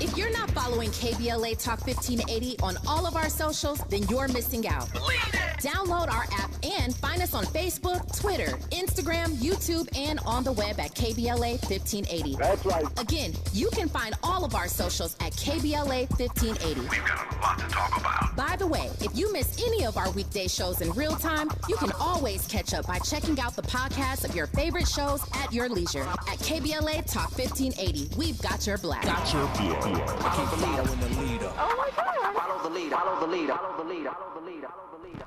If you're not following KBLA Talk 1580 on all of our socials, then you're missing out. Download our app and find us on Facebook, Twitter, Instagram, YouTube, and on the web at KBLA 1580. That's right. Again, you can find all of our socials at KBLA 1580. We've got a lot to talk about. By the way, if you miss any of our weekday shows in real time, you can always catch up by checking out the podcast of your favorite shows at your leisure. At KBLA Talk 1580, we've got your black. Got your black. Keep following the leader. Oh my God. Follow the leader. Follow the leader. Follow the leader. Follow the leader. Follow the leader.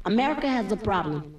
America has a problem.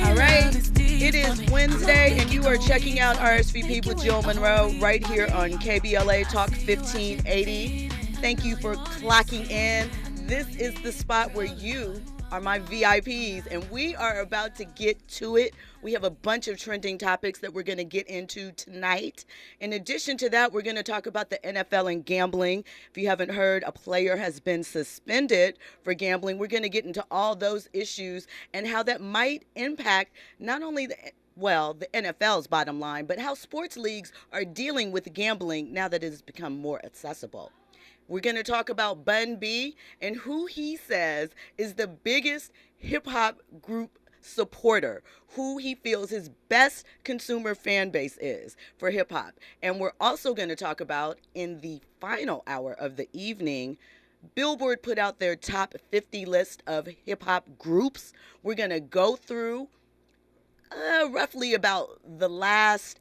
All right, it is Wednesday, and you are checking out RSVP with Jill Munroe right here on KBLA Talk 1580. Thank you for clocking in. This is the spot where you are my VIPs, and we are about to get to it. We have a bunch of trending topics that we're going to get into tonight. In addition to that, we're going to talk about the NFL and gambling. If you haven't heard, a player has been suspended for gambling. We're going to get into all those issues and how that might impact not only the NFL's bottom line, but how sports leagues are dealing with gambling now that it has become more accessible. We're going to talk about Bun B and who he says is the biggest hip-hop group supporter, who he feels his best consumer fan base is for hip-hop. And we're also going to talk about, in the final hour of the evening, Billboard put out their top 50 list of hip-hop groups. We're going to go through roughly about the last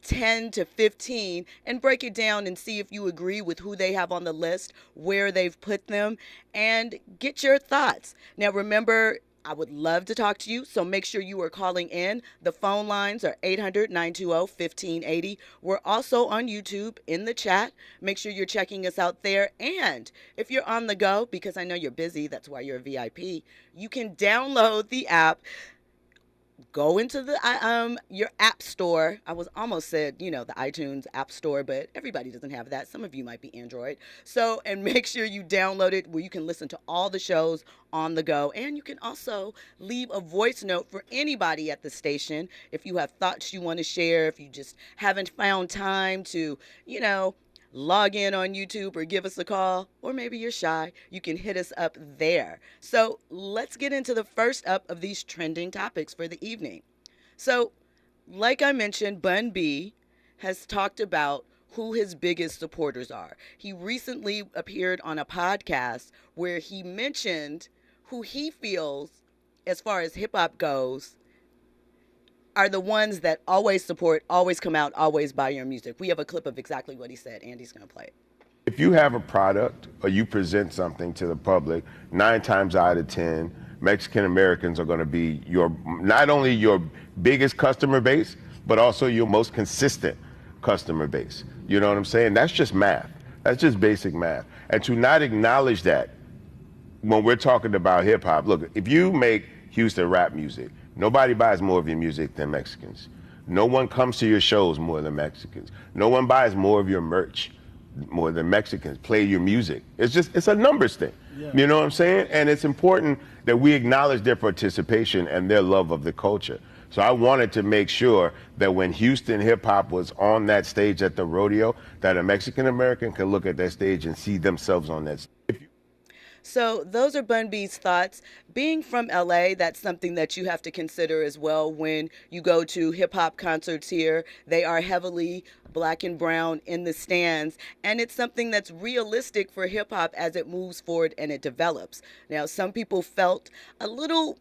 10 to 15 and break it down and see if you agree with who they have on the list, where they've put them, and get your thoughts. Now, remember, I would love to talk to you, so make sure you are calling in. The phone lines are 800-920-1580. We're also on YouTube in the chat. Make sure you're checking us out there. And if you're on the go, because I know you're busy, that's why you're a VIP, you can download the app. Go into the your app store. I was almost said, the iTunes app store, but everybody doesn't have that. Some of you might be Android. So, and make sure you download it where you can listen to all the shows on the go. And you can also leave a voice note for anybody at the station if you have thoughts you want to share, if you just haven't found time to, log in on YouTube or give us a call, or maybe you're shy, you can hit us up there. So let's get into the first up of these trending topics for the evening. So, like I mentioned, Bun B has talked about who his biggest supporters are. He recently appeared on a podcast where he mentioned who he feels, as far as hip hop goes, are the ones that always support, always come out, always buy your music. We have a clip of exactly what he said. Andy's going to play it. If you have a product or you present something to the public, 9 times out of 10, Mexican Americans are going to be not only your biggest customer base, but also your most consistent customer base. You know what I'm saying? That's just math. That's just basic math. And to not acknowledge that when we're talking about hip hop, look, if you make Houston rap music, nobody buys more of your music than Mexicans. No one comes to your shows more than Mexicans. No one buys more of your merch more than Mexicans play your music. It's a numbers thing. Yeah. You know what I'm saying? And it's important that we acknowledge their participation and their love of the culture. So I wanted to make sure that when Houston hip hop was on that stage at the rodeo, that a Mexican American could look at that stage and see themselves on that stage. So those are Bun B's thoughts. Being from LA, that's something that you have to consider as well when you go to hip hop concerts here. They are heavily black and brown in the stands, and it's something that's realistic for hip hop as it moves forward and it develops. Now, some people felt a little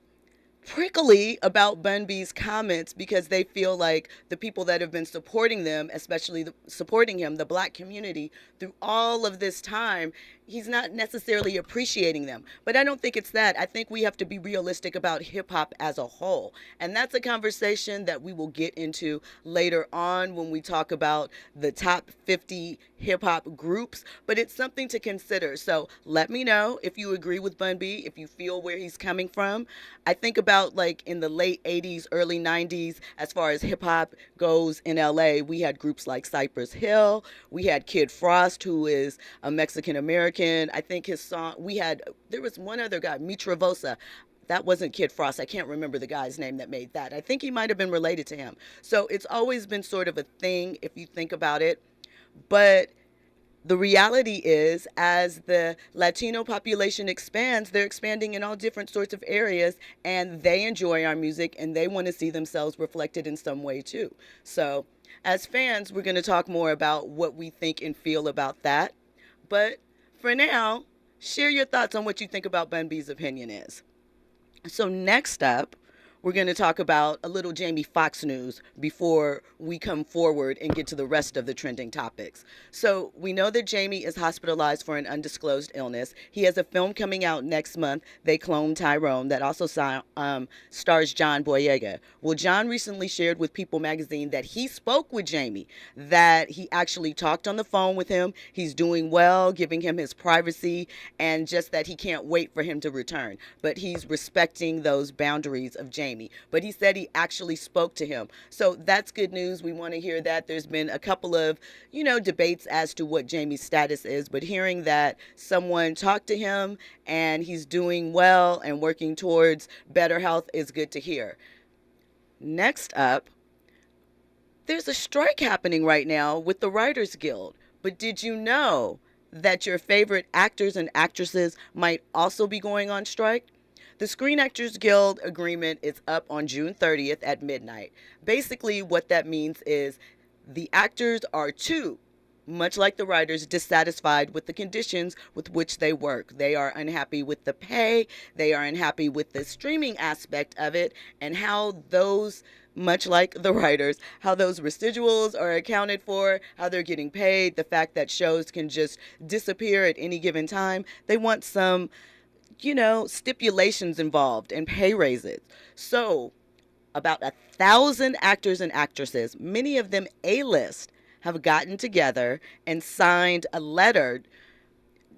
prickly about Bun B's comments because they feel like the people that have been supporting them, especially supporting him, the black community, through all of this time, he's not necessarily appreciating them. But I don't think it's that. I think we have to be realistic about hip hop as a whole. And that's a conversation that we will get into later on when we talk about the top 50 hip hop groups. But it's something to consider. So let me know if you agree with Bun B, if you feel where he's coming from. I think about like in the late 80s, early 90s, as far as hip hop goes in LA, we had groups like Cypress Hill. We had Kid Frost, who is a Mexican American. I think his song, there was one other guy, Mitravosa. That wasn't Kid Frost. I can't remember the guy's name that made that. I think he might have been related to him. So it's always been sort of a thing if you think about it. But the reality is, as the Latino population expands, they're expanding in all different sorts of areas, and they enjoy our music, and they want to see themselves reflected in some way too. So as fans, we're going to talk more about what we think and feel about that. But for now, share your thoughts on what you think about Bun B's opinion is. So next up, we're going to talk about a little Jamie Foxx news before we come forward and get to the rest of the trending topics. So we know that Jamie is hospitalized for an undisclosed illness. He has a film coming out next month, They Clone Tyrone, that also stars John Boyega. Well, John recently shared with People magazine that he spoke with Jamie, that he actually talked on the phone with him. He's doing well, giving him his privacy, and just that he can't wait for him to return. But he's respecting those boundaries of Jamie. But he said he actually spoke to him. So that's good news. We want to hear that. There's been a couple of, debates as to what Jamie's status is, but hearing that someone talked to him and he's doing well and working towards better health is good to hear. Next up, there's a strike happening right now with the Writers Guild. But did you know that your favorite actors and actresses might also be going on strike? The Screen Actors Guild agreement is up on June 30th at midnight. Basically, what that means is the actors are much like the writers, dissatisfied with the conditions with which they work. They are unhappy with the pay. They are unhappy with the streaming aspect of it and how those, much like the writers, how those residuals are accounted for, how they're getting paid, the fact that shows can just disappear at any given time. They want some stipulations involved and pay raises. So about 1,000 actors and actresses, many of them A-list, have gotten together and signed a letter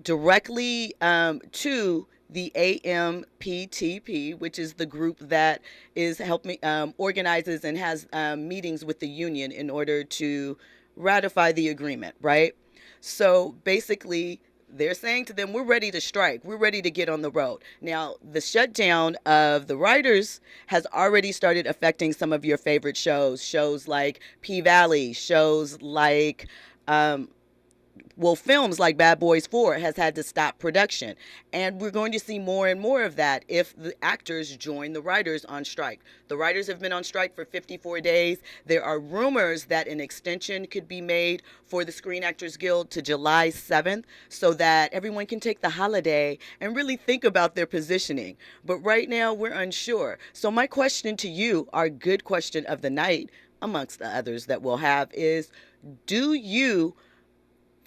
directly to the AMPTP, which is the group that is helping organizes and has meetings with the union in order to ratify the agreement, right? So basically, they're saying to them, we're ready to strike. We're ready to get on the road. Now, the shutdown of the writers has already started affecting some of your favorite shows like P-Valley, shows like films like Bad Boys 4 has had to stop production. And we're going to see more and more of that if the actors join the writers on strike. The writers have been on strike for 54 days. There are rumors that an extension could be made for the Screen Actors Guild to July 7th so that everyone can take the holiday and really think about their positioning. But right now, we're unsure. So my question to you, our good question of the night, amongst the others that we'll have, is do you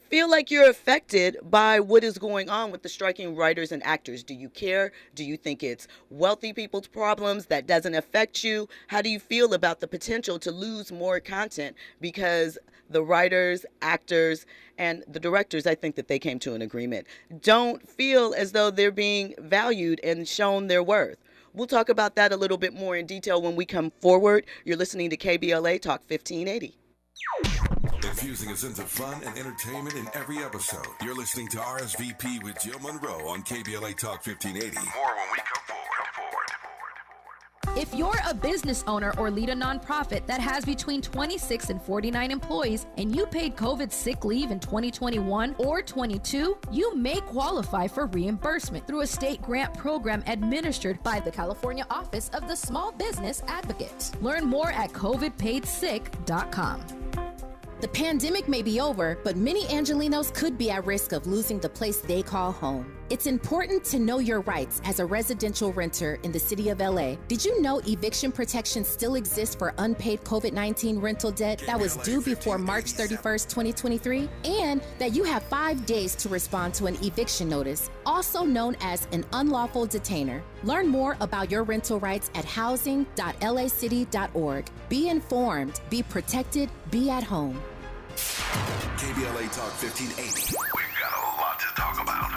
feel like you're affected by what is going on with the striking writers and actors? Do you care? Do you think it's wealthy people's problems that doesn't affect you? How do you feel about the potential to lose more content because the writers, actors, and the directors, I think that they came to an agreement, don't feel as though they're being valued and shown their worth? We'll talk about that a little bit more in detail when we come forward. You're listening to KBLA Talk 1580. Infusing a sense of fun and entertainment in every episode. You're listening to RSVP with Jill Munroe on KBLA Talk 1580. More when we come forward. If you're a business owner or lead a nonprofit that has between 26 and 49 employees and you paid COVID sick leave in 2021 or 22, you may qualify for reimbursement through a state grant program administered by the California Office of the Small Business Advocate. Learn more at covidpaidsick.com. The pandemic may be over, but many Angelinos could be at risk of losing the place they call home. It's important to know your rights as a residential renter in the city of LA. Did you know eviction protection still exists for unpaid COVID-19 rental debt that was due before March 31st, 2023? And that you have 5 days to respond to an eviction notice, also known as an unlawful detainer. Learn more about your rental rights at housing.lacity.org. Be informed, be protected, be at home. KBLA Talk 1580. We've got a lot to talk about.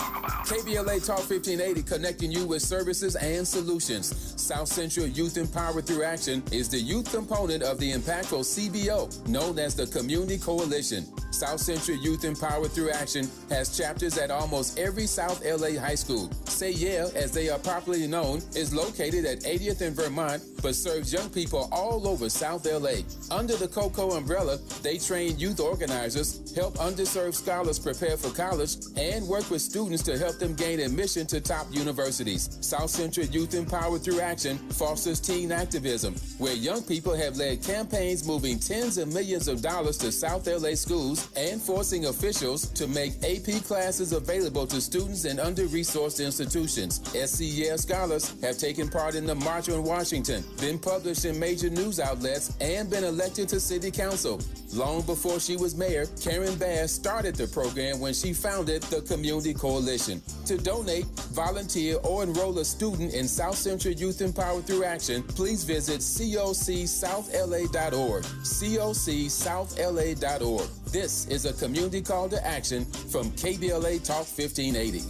KBLA Talk 1580, connecting you with services and solutions. South Central Youth Empowered Through Action is the youth component of the impactful CBO, known as the Community Coalition. South Central Youth Empowered Through Action has chapters at almost every South LA high school. Say Yeah, as they are popularly known, is located at 80th and Vermont, but serves young people all over South LA. Under the COCO umbrella, they train youth organizers, help underserved scholars prepare for college, and work with students to help them gain admission to top universities. South Central Youth Empowered Through Action fosters teen activism, where young people have led campaigns moving tens of millions of dollars to South LA schools and forcing officials to make AP classes available to students in under-resourced institutions. SCEL scholars have taken part in the March on Washington, been published in major news outlets, and been elected to city council. Long before she was mayor, Karen Bass started the program when she founded the Community Coalition. To donate, volunteer, or enroll a student in South Central Youth Empowered Through Action, please visit cocsouthla.org. cocsouthla.org. This is a community call to action from KBLA Talk 1580.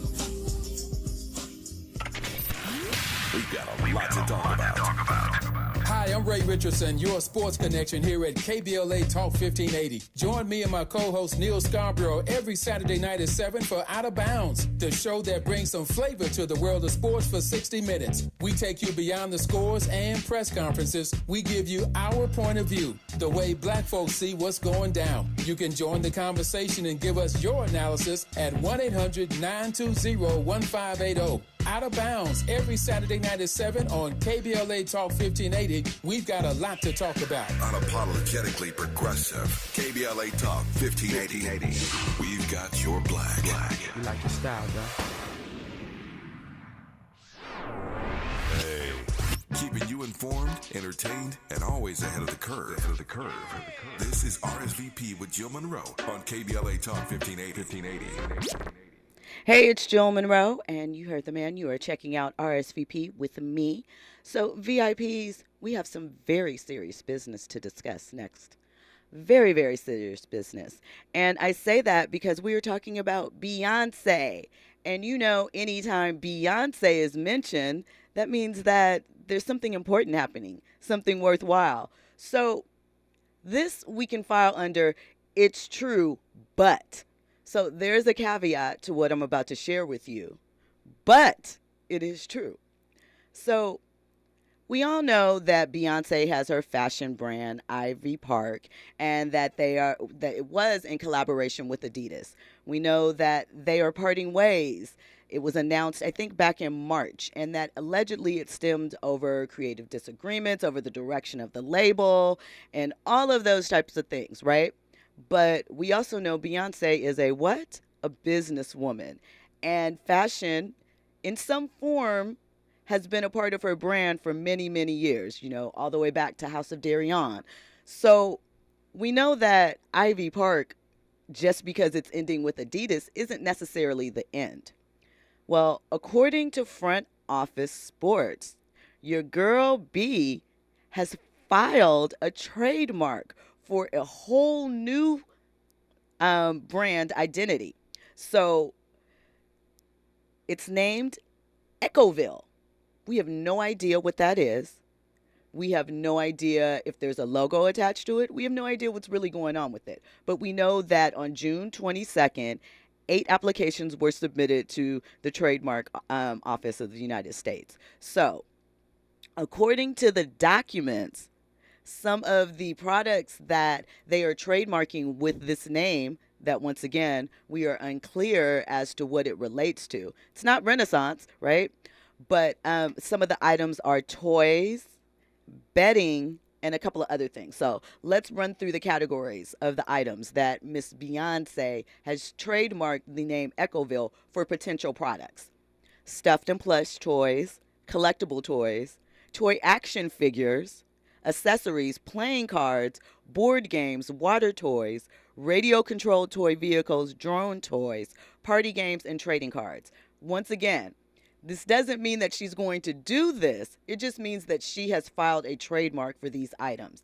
We've got a lot to talk about. Hi, I'm Ray Richardson, your sports connection here at KBLA Talk 1580. Join me and my co-host Neil Scarborough every Saturday night at 7 for Out of Bounds, the show that brings some flavor to the world of sports for 60 minutes. We take you beyond the scores and press conferences. We give you our point of view, the way black folks see what's going down. You can join the conversation and give us your analysis at 1-800-920-1580. Out of Bounds every Saturday night at 7 on KBLA Talk 1580. We've got a lot to talk about. Unapologetically progressive. KBLA Talk 1580. We've got your black. You like your style, bro? Hey. Keeping you informed, entertained, and always ahead of the curve. This is RSVP with Jill Munroe on KBLA Talk 1580. Hey, it's Jill Munroe, and you heard the man. You are checking out RSVP with me. So, VIPs, we have some very serious business to discuss next. Very, very serious business. And I say that because we are talking about Beyonce. And you know, anytime Beyonce is mentioned, that means that there's something important happening, something worthwhile. So, this we can file under It's True, But. So there's a caveat to what I'm about to share with you, but it is true. So we all know that Beyonce has her fashion brand, Ivy Park, and that it was in collaboration with Adidas. We know that they are parting ways. It was announced, I think, back in March, and that allegedly it stemmed over creative disagreements over the direction of the label and all of those types of things, right? But we also know Beyonce is a what? A businesswoman. And fashion, in some form, has been a part of her brand for many, many years, you know, all the way back to House of Darion. So we know that Ivy Park, just because it's ending with Adidas, isn't necessarily the end. Well, according to Front Office Sports, your girl B has filed a trademark for a whole new brand identity. So it's named Echoville. We have no idea what that is. We have no idea if there's a logo attached to it. We have no idea what's really going on with it. But we know that on June 22nd, 8 applications were submitted to the Trademark Office of the United States. So according to the documents, some of the products that they are trademarking with this name, that once again, we are unclear as to what it relates to. It's not Renaissance, right? But some of the items are toys, bedding, and a couple of other things. So let's run through the categories of the items that Miss Beyonce has trademarked the name Echoville for potential products. Stuffed and plush toys, collectible toys, toy action figures, accessories, playing cards, board games, water toys, radio-controlled toy vehicles, drone toys, party games, and trading cards. Once again, this doesn't mean that she's going to do this. It just means that she has filed a trademark for these items.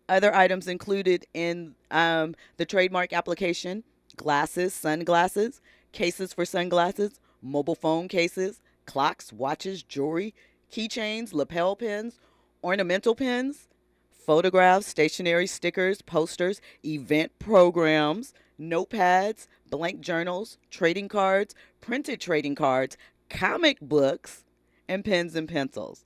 Other items included in the trademark application: glasses, sunglasses, cases for sunglasses, mobile phone cases, clocks, watches, jewelry, keychains, lapel pins, ornamental pins, photographs, stationery, stickers, posters, event programs, notepads, blank journals, trading cards, printed trading cards, comic books, and pens and pencils.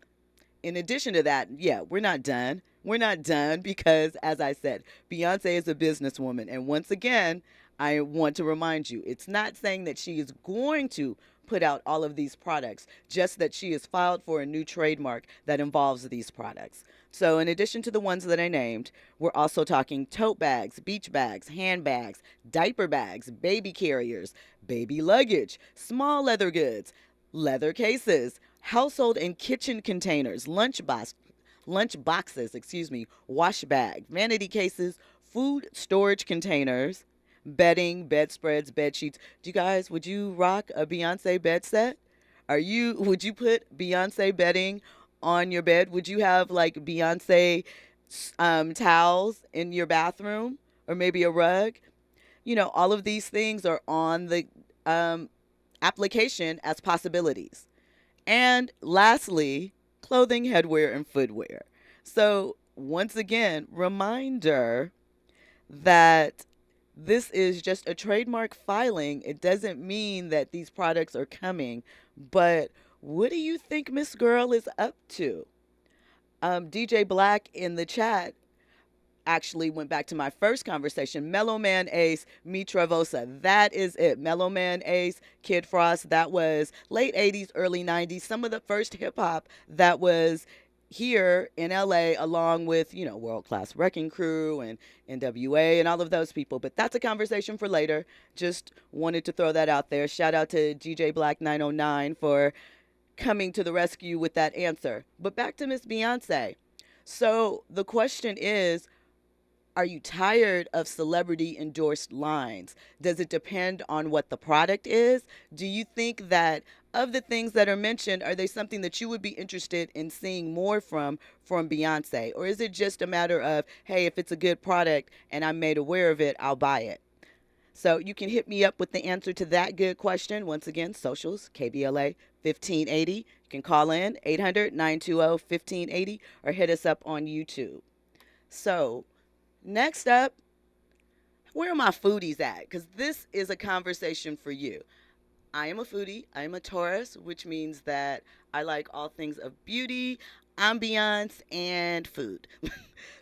In addition to that, yeah, we're not done. We're not done because, as I said, Beyonce is a businesswoman. And once again, I want to remind you, it's not saying that she is going to put out all of these products, just that she has filed for a new trademark that involves these products. So in addition to the ones that I named, we're also talking tote bags, beach bags, handbags, diaper bags, baby carriers, baby luggage, small leather goods, leather cases, household and kitchen containers, lunch boxes, wash bag, vanity cases, food storage containers, bedding, bedspreads, bed sheets. Would you rock a Beyonce bed set? Would you put Beyonce bedding on your bed? Would you have like Beyonce towels in your bathroom, or maybe a rug? All of these things are on the application as possibilities. And lastly, clothing, headwear, and footwear. So once again, reminder that this is just a trademark filing. It doesn't mean that these products are coming, but what do you think Miss Girl is up to? DJ Black in the chat actually went back to my first conversation. Mellow Man Ace, Mi Travosa. That is it. Mellow Man Ace, Kid Frost. That was late 80s, early 90s. Some of the first hip hop that was here in LA, along with, World Class Wrecking Crew and NWA and all of those people. But that's a conversation for later. Just wanted to throw that out there. Shout out to DJ Black 909 for coming to the rescue with that answer. But back to Miss Beyonce. So the question is, are you tired of celebrity endorsed lines? Does it depend on what the product is? Do you think that of the things that are mentioned, are they something that you would be interested in seeing more from Beyonce? Or is it just a matter of, hey, if it's a good product and I'm made aware of it, I'll buy it? So you can hit me up with the answer to that good question. Once again, socials, KBLA 1580. You can call in 800-920-1580 or hit us up on YouTube. So next up, where are my foodies at? Because this is a conversation for you. I am a foodie. I am a Taurus, which means that I like all things of beauty, ambiance, and food.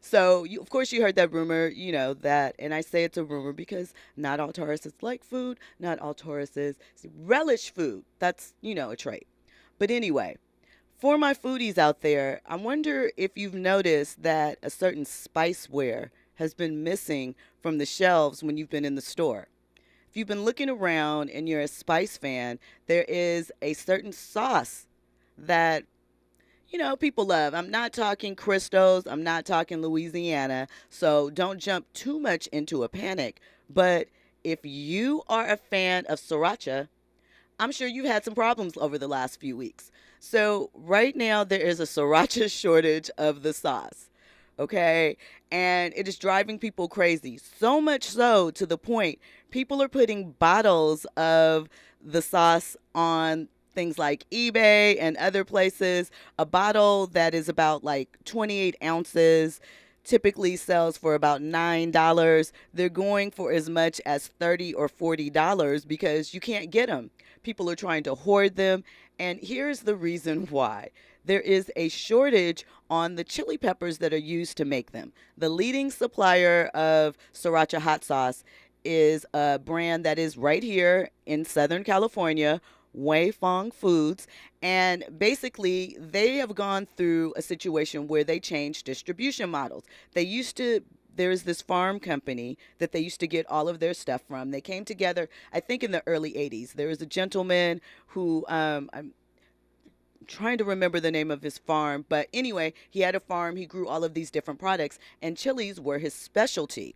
So, of course, you heard that rumor, that, and I say it's a rumor because not all Tauruses like food. Not all Tauruses relish food. That's, a trait. But anyway, for my foodies out there, I wonder if you've noticed that a certain spiceware has been missing from the shelves when you've been in the store. If you've been looking around and you're a spice fan, there is a certain sauce that, people love. I'm not talking Cristos. I'm not talking Louisiana. So don't jump too much into a panic. But if you are a fan of sriracha, I'm sure you've had some problems over the last few weeks. So right now there is a sriracha shortage of the sauce. Okay, and it is driving people crazy. So much so to the point people are putting bottles of the sauce on things like eBay and other places. A bottle that is about like 28 ounces typically sells for about $9. They're going for as much as $30 or $40 because you can't get them. People are trying to hoard them. And here's the reason why. There is a shortage on the chili peppers that are used to make them. The leading supplier of sriracha hot sauce is a brand that is right here in Southern California, Wei Fong Foods. And basically, they have gone through a situation where they changed distribution models. There's this farm company that they used to get all of their stuff from. They came together, I think, in the early 80s. There was a gentleman who, I'm trying to remember the name of his farm, but anyway, he had a farm. He grew all of these different products, and chilies were his specialty.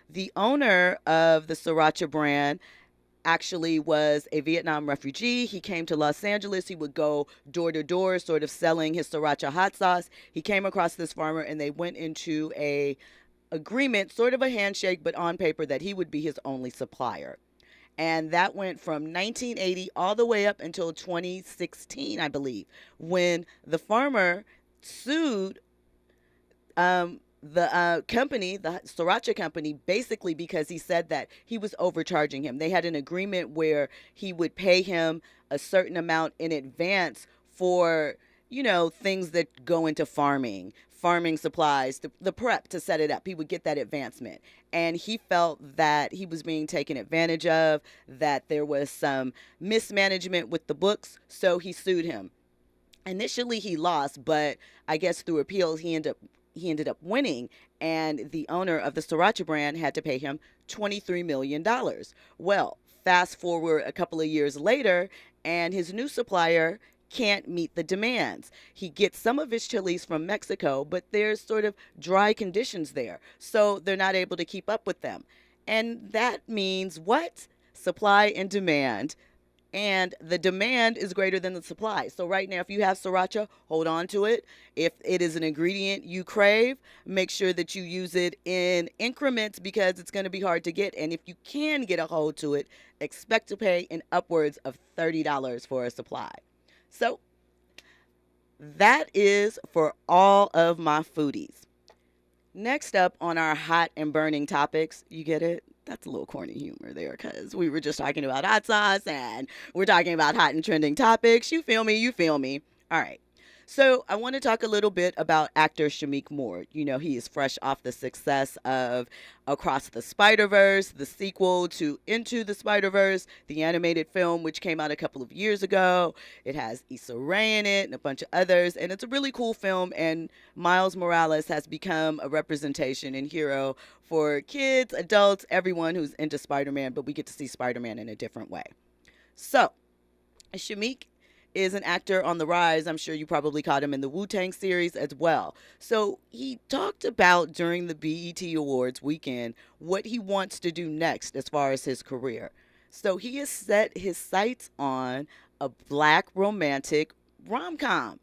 The owner of the Sriracha brand actually was a Vietnam refugee. He came to Los Angeles. He would go door to door, sort of selling his Sriracha hot sauce. He came across this farmer, and they went into a agreement, sort of a handshake, but on paper, that he would be his only supplier. And that went from 1980 all the way up until 2016, I believe, when the farmer sued the company, the Sriracha company, basically because he said that he was overcharging him. They had an agreement where he would pay him a certain amount in advance for, things that go into farming supplies, the prep to set it up. He would get that advancement. And he felt that he was being taken advantage of, that there was some mismanagement with the books, so he sued him. Initially, he lost, but I guess through appeals, he ended up winning, and the owner of the Sriracha brand had to pay him $23 million. Well, fast forward a couple of years later, and his new supplier can't meet the demands. He gets some of his chilies from Mexico, but there's sort of dry conditions there, so they're not able to keep up with them. And that means what? Supply and demand. And the demand is greater than the supply. So right now, if you have Sriracha, hold on to it. If it is an ingredient you crave, make sure that you use it in increments because it's going to be hard to get. And if you can get a hold to it, expect to pay in upwards of $30 for a supply. So that is for all of my foodies. Next up on our hot and burning topics, you get it? That's a little corny humor there because we were just talking about hot sauce and we're talking about hot and trending topics. You feel me? You feel me? All right. So I want to talk a little bit about actor Shameik Moore. He is fresh off the success of Across the Spider-Verse, the sequel to Into the Spider-Verse, the animated film, which came out a couple of years ago. It has Issa Rae in it and a bunch of others, and it's a really cool film, and Miles Morales has become a representation and hero for kids, adults, everyone who's into Spider-Man, but we get to see Spider-Man in a different way. So, Shameik is an actor on the rise. I'm sure you probably caught him in the Wu-Tang series as well. So he talked about during the BET Awards weekend what he wants to do next as far as his career. So he has set his sights on a black romantic rom-com.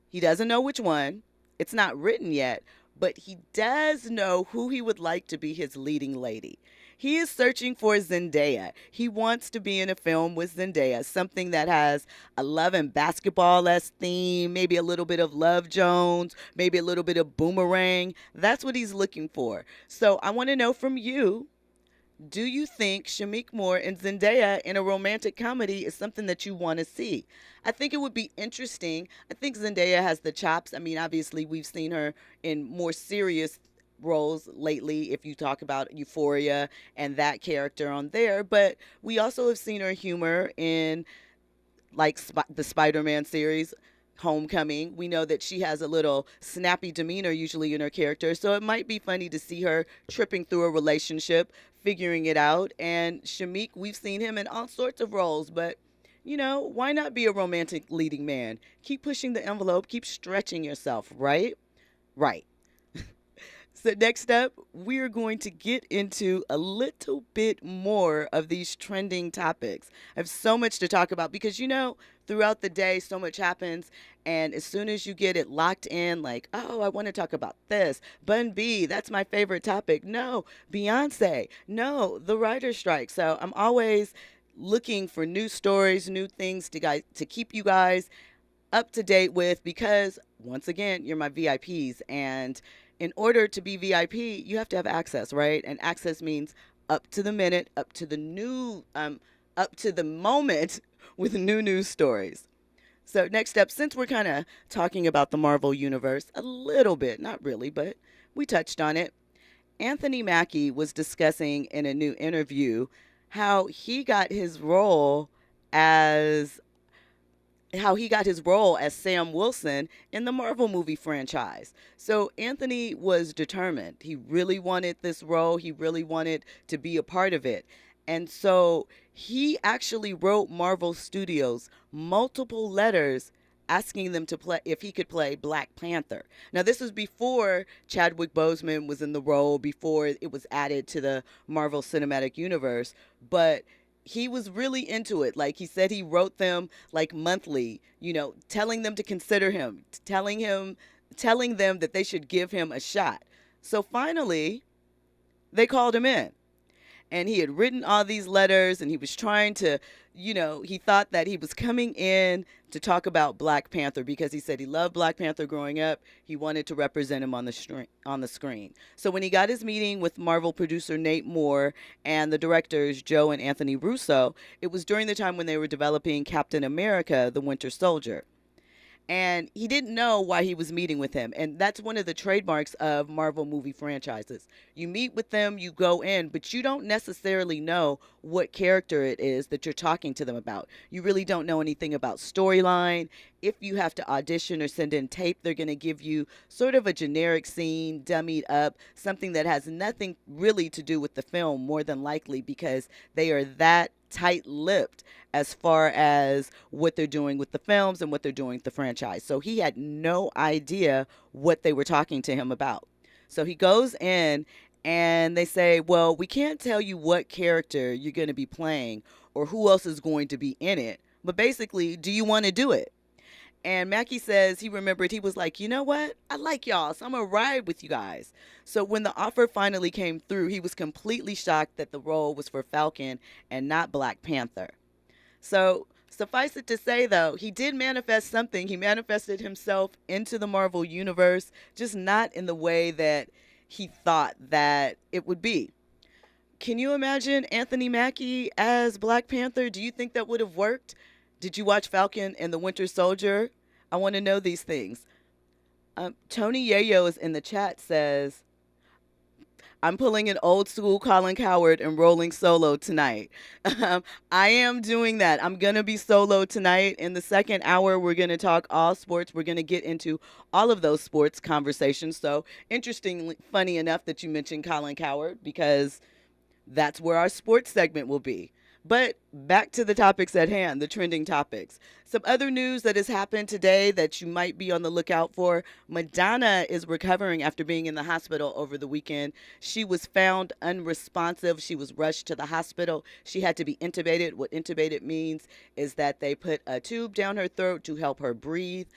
He doesn't know which one. It's not written yet, but he does know who he would like to be his leading lady. He is searching for Zendaya. He wants to be in a film with Zendaya, something that has a love and basketball-esque theme, maybe a little bit of Love Jones, maybe a little bit of Boomerang. That's what he's looking for. So I want to know from you, do you think Shameik Moore and Zendaya in a romantic comedy is something that you want to see? I think it would be interesting. I think Zendaya has the chops. I mean, obviously, we've seen her in more serious roles lately if you talk about Euphoria and that character on there, but we also have seen her humor in the Spider-Man series, Homecoming. We know that she has a little snappy demeanor usually in her character, so it might be funny to see her tripping through a relationship, figuring it out. And Shameik, we've seen him in all sorts of roles, but why not be a romantic leading man? Keep pushing the envelope, keep stretching yourself, right? Right. So next up, we are going to get into a little bit more of these trending topics. I have so much to talk about because, throughout the day, so much happens. And as soon as you get it locked in, like, oh, I want to talk about this. Bun B, that's my favorite topic. No, Beyonce. No, the writer's strike. So I'm always looking for new stories, new things to keep you guys up to date with because, once again, you're my VIPs. And in order to be VIP, you have to have access, right? And access means up to the minute, up to the moment with new news stories. So next up, since we're kind of talking about the Marvel Universe a little bit, not really, but we touched on it, Anthony Mackie was discussing in a new interview how he got his role as how he got his role as Sam Wilson in the Marvel movie franchise. So Anthony was determined. He really wanted this role. He really wanted to be a part of it. And so he actually wrote Marvel Studios multiple letters asking them to play, if he could play Black Panther. Now, this was before Chadwick Boseman was in the role, before it was added to the Marvel Cinematic Universe, but he was really into it. Like, he said he wrote them like monthly, you know, telling them to consider him, telling them that they should give him a shot. So finally, they called him in. And he had written all these letters, and he was trying to, you know, he thought that he was coming in to talk about Black Panther because he said he loved Black Panther growing up. He wanted to represent him on the screen. So when he got his meeting with Marvel producer Nate Moore and the directors Joe and Anthony Russo, it was during the time when they were developing Captain America, the Winter Soldier. And he didn't know why he was meeting with him. And that's one of the trademarks of Marvel movie franchises. You meet with them, you go in, but you don't necessarily know what character it is that you're talking to them about. You really don't know anything about storyline. If you have to audition or send in tape, they're going to give you sort of a generic scene, dummied up, something that has nothing really to do with the film, more than likely, because they are that tight-lipped as far as what they're doing with the films and what they're doing with the franchise. So he had no idea what they were talking to him about. So he goes in and they say, well, we can't tell you what character you're going to be playing or who else is going to be in it, but basically, do you want to do it? And Mackie says he remembered, he was like, you know what? I like y'all, so I'm going to ride with you guys. So when the offer finally came through, he was completely shocked that the role was for Falcon and not Black Panther. So suffice it to say, though, he did manifest something. He manifested himself into the Marvel Universe, just not in the way that he thought that it would be. Can you imagine Anthony Mackie as Black Panther? Do you think that would have worked? Did you watch Falcon and the Winter Soldier? I want to know these things. Tony Yayo is in the chat, says, I'm pulling an old school Colin Cowherd and rolling solo tonight. I am doing that. I'm going to be solo tonight. In the second hour, we're going to talk all sports. We're going to get into all of those sports conversations. So interestingly, funny enough that you mentioned Colin Cowherd, because that's where our sports segment will be. But back to the topics at hand, the trending topics. Some other news that has happened today that you might be on the lookout for. Madonna is recovering after being in the hospital over the weekend. She was found unresponsive. She was rushed to the hospital. She had to be intubated. What intubated means is that they put a tube down her throat to help her breathe.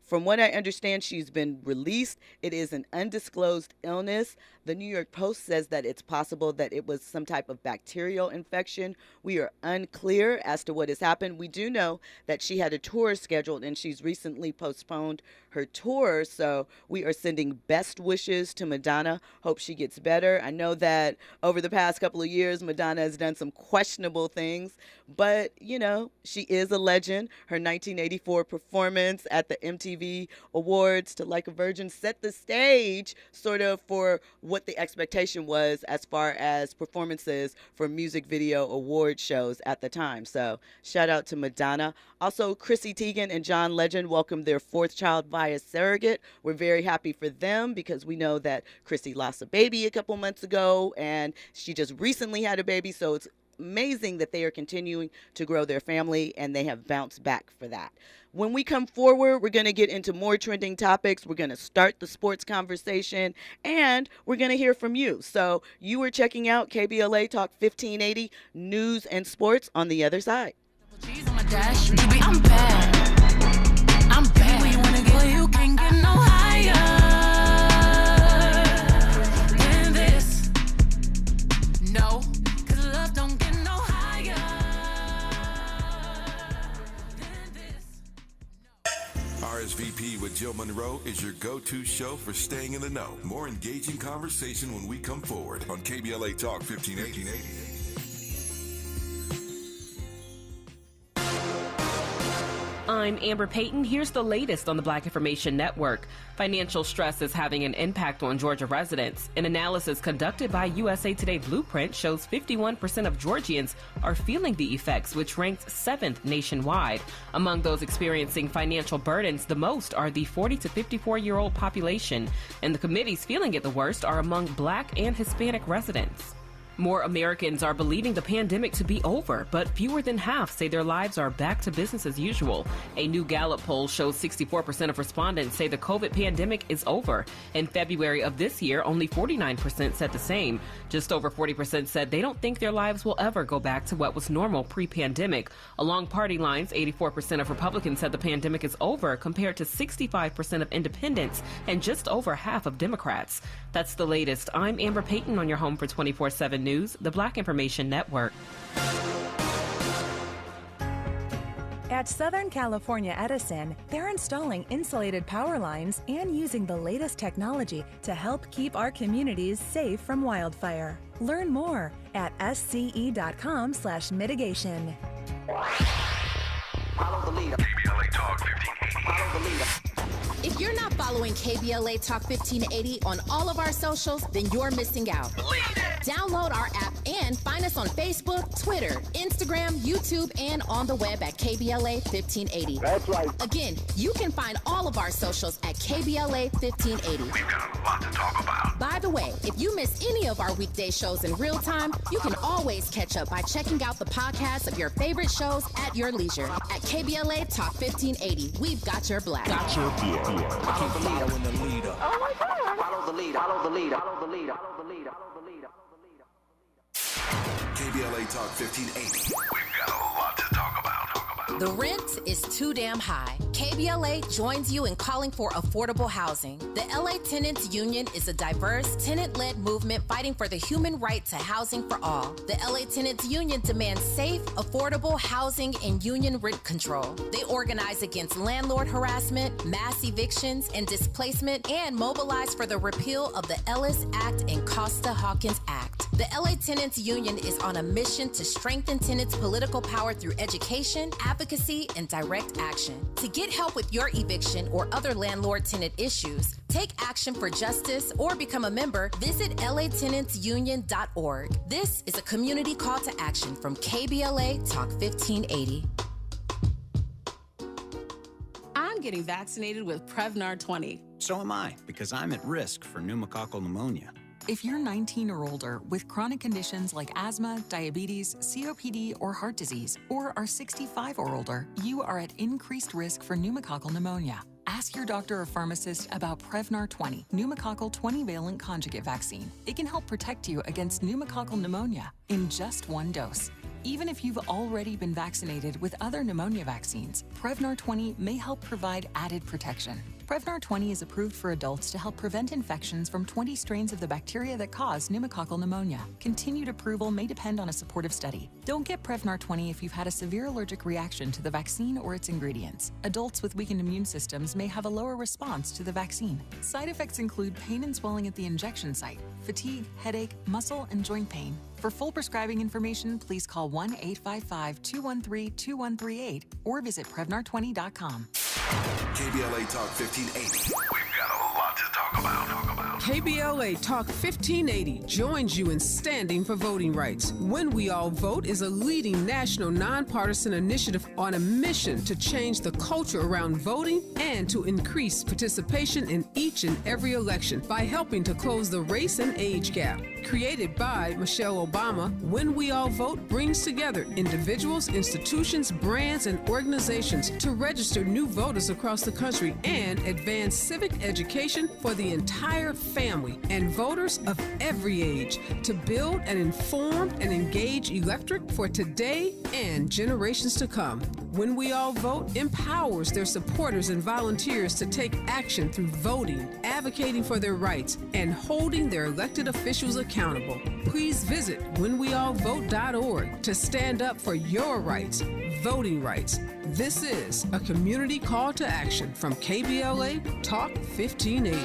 From what I understand, she's been released. It is an undisclosed illness. The New York Post says that it's possible that it was some type of bacterial infection. We are unclear as to what has happened. We do know that she had a tour scheduled and she's recently postponed her tour. So we are sending best wishes to Madonna. Hope she gets better. I know that over the past couple of years, Madonna has done some questionable things, but you know, she is a legend. Her 1984 performance at the MTV Awards to Like a Virgin set the stage sort of for what the expectation was as far as performances for music video award shows at the time. So shout out to Madonna. Also, Chrissy Teigen and John Legend welcomed their fourth child via surrogate. We're very happy for them because we know that Chrissy lost a baby a couple months ago and she just recently had a baby. So it's amazing that they are continuing to grow their family and they have bounced back for that. When we come forward, we're going to get into more trending topics. We're going to start the sports conversation and we're going to hear from you. So you are checking out KBLA Talk 1580 News and Sports on the other side. I'm bad. I'm bad. Where you wanna go, you can't get no higher than this. No, 'cause love don't get no higher than this. RSVP with Jill Munroe is your go-to show for staying in the know. More engaging conversation when we come forward on KBLA Talk 1580. I'm Amber Payton. Here's the latest on the Black Information Network. Financial stress is having an impact on Georgia residents. An analysis conducted by USA Today Blueprint shows 51% of Georgians are feeling the effects, which ranks 7th nationwide. Among those experiencing financial burdens, the most are the 40 to 54-year-old population, and the committees feeling it the worst are among Black and Hispanic residents. More Americans are believing the pandemic to be over, but fewer than half say their lives are back to business as usual. A new Gallup poll shows 64% of respondents say the COVID pandemic is over. In February of this year, only 49% said the same. Just over 40% said they don't think their lives will ever go back to what was normal pre-pandemic. Along party lines, 84% of Republicans said the pandemic is over, compared to 65% of independents and just over half of Democrats. That's the latest. I'm Amber Payton on your home for 24/7 News, the Black Information Network. At Southern California Edison, they're installing insulated power lines and using the latest technology to help keep our communities safe from wildfire. Learn more at sce.com/mitigation. Follow the leader. KBLA Talk 1580. Follow the leader. If you're not following KBLA Talk 1580 on all of our socials, then you're missing out. Download our app and find us on Facebook, Twitter, Instagram, YouTube, and on the web at KBLA 1580. That's right. Again, you can find all of our socials at KBLA 1580. We've got a lot to talk about. By the way, if you miss any of our weekday shows in real time, you can always catch up by checking out the podcast of your favorite shows at your leisure. At KBLA Talk 1580, we've got your black. Follow the leader. Oh my God. Follow the leader. Follow the leader. Follow the leader. Follow the leader. Follow the leader. KBLA Talk 1580. We've got a lot to talk about. The rent is too damn high. KBLA joins you in calling for affordable housing. The LA Tenants Union is a diverse, tenant-led movement fighting for the human right to housing for all. The LA Tenants Union demands safe, affordable housing and union rent control. They organize against landlord harassment, mass evictions, and displacement, and mobilize for the repeal of the Ellis Act and Costa-Hawkins Act. The LA Tenants Union is on a mission to strengthen tenants' political power through education, advocacy, and direct action. To get help with your eviction or other landlord-tenant issues, take action for justice, or become a member, visit latenantsunion.org. This is a community call to action from KBLA Talk 1580. I'm getting vaccinated with Prevnar 20. So am I, because I'm at risk for pneumococcal pneumonia. If you're 19 or older with chronic conditions like asthma, diabetes, COPD, or heart disease, or are 65 or older, you are at increased risk for pneumococcal pneumonia. Ask your doctor or pharmacist about Prevnar 20, pneumococcal 20-valent conjugate vaccine. It can help protect you against pneumococcal pneumonia in just one dose. Even if you've already been vaccinated with other pneumonia vaccines, Prevnar 20 may help provide added protection. Prevnar 20 is approved for adults to help prevent infections from 20 strains of the bacteria that cause pneumococcal pneumonia. Continued approval may depend on a supportive study. Don't get Prevnar 20 if you've had a severe allergic reaction to the vaccine or its ingredients. Adults with weakened immune systems may have a lower response to the vaccine. Side effects include pain and swelling at the injection site, fatigue, headache, muscle, and joint pain. For full prescribing information, please call 1-855-213-2138 or visit Prevnar20.com. KBLA Talk 1580. We've got a lot to talk about. KBLA Talk 1580 joins you in standing for voting rights. When We All Vote is a leading national nonpartisan initiative on a mission to change the culture around voting and to increase participation in each and every election by helping to close the race and age gap. Created by Michelle Obama, When We All Vote brings together individuals, institutions, brands, and organizations to register new voters across the country and advance civic education for the entire family and voters of every age to build an informed and engaged electorate for today and generations to come. When We All Vote empowers their supporters and volunteers to take action through voting, advocating for their rights, and holding their elected officials accountable. Please visit whenweallvote.org to stand up for your rights, voting rights. This is a community call to action from KBLA Talk 1580.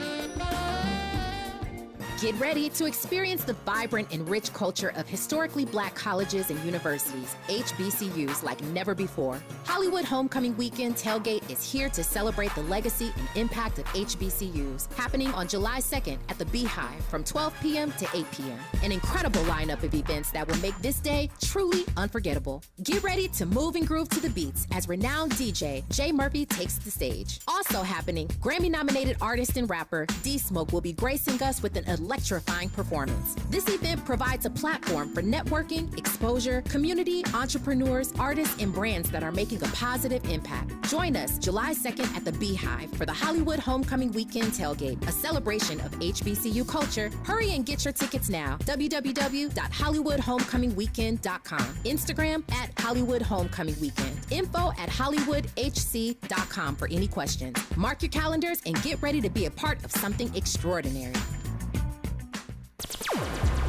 Get ready to experience the vibrant and rich culture of historically Black colleges and universities, HBCUs, like never before. Hollywood Homecoming Weekend Tailgate is here to celebrate the legacy and impact of HBCUs, happening on July 2nd at the Beehive from 12 p.m. to 8 p.m. An incredible lineup of events that will make this day truly unforgettable. Get ready to move and groove to the beats as renowned DJ Jay Murphy takes the stage. Also happening, Grammy-nominated artist and rapper D-Smoke will be gracing us with an electrifying performance. This event provides a platform for networking, exposure, community, entrepreneurs, artists, and brands that are making a positive impact. Join us July 2nd at the Beehive for the Hollywood Homecoming Weekend Tailgate, a celebration of HBCU culture. Hurry and get your tickets now. www.hollywoodhomecomingweekend.com. Instagram at Hollywood Homecoming Weekend. Info at hollywoodhc.com for any questions. Mark your calendars and get ready to be a part of something extraordinary.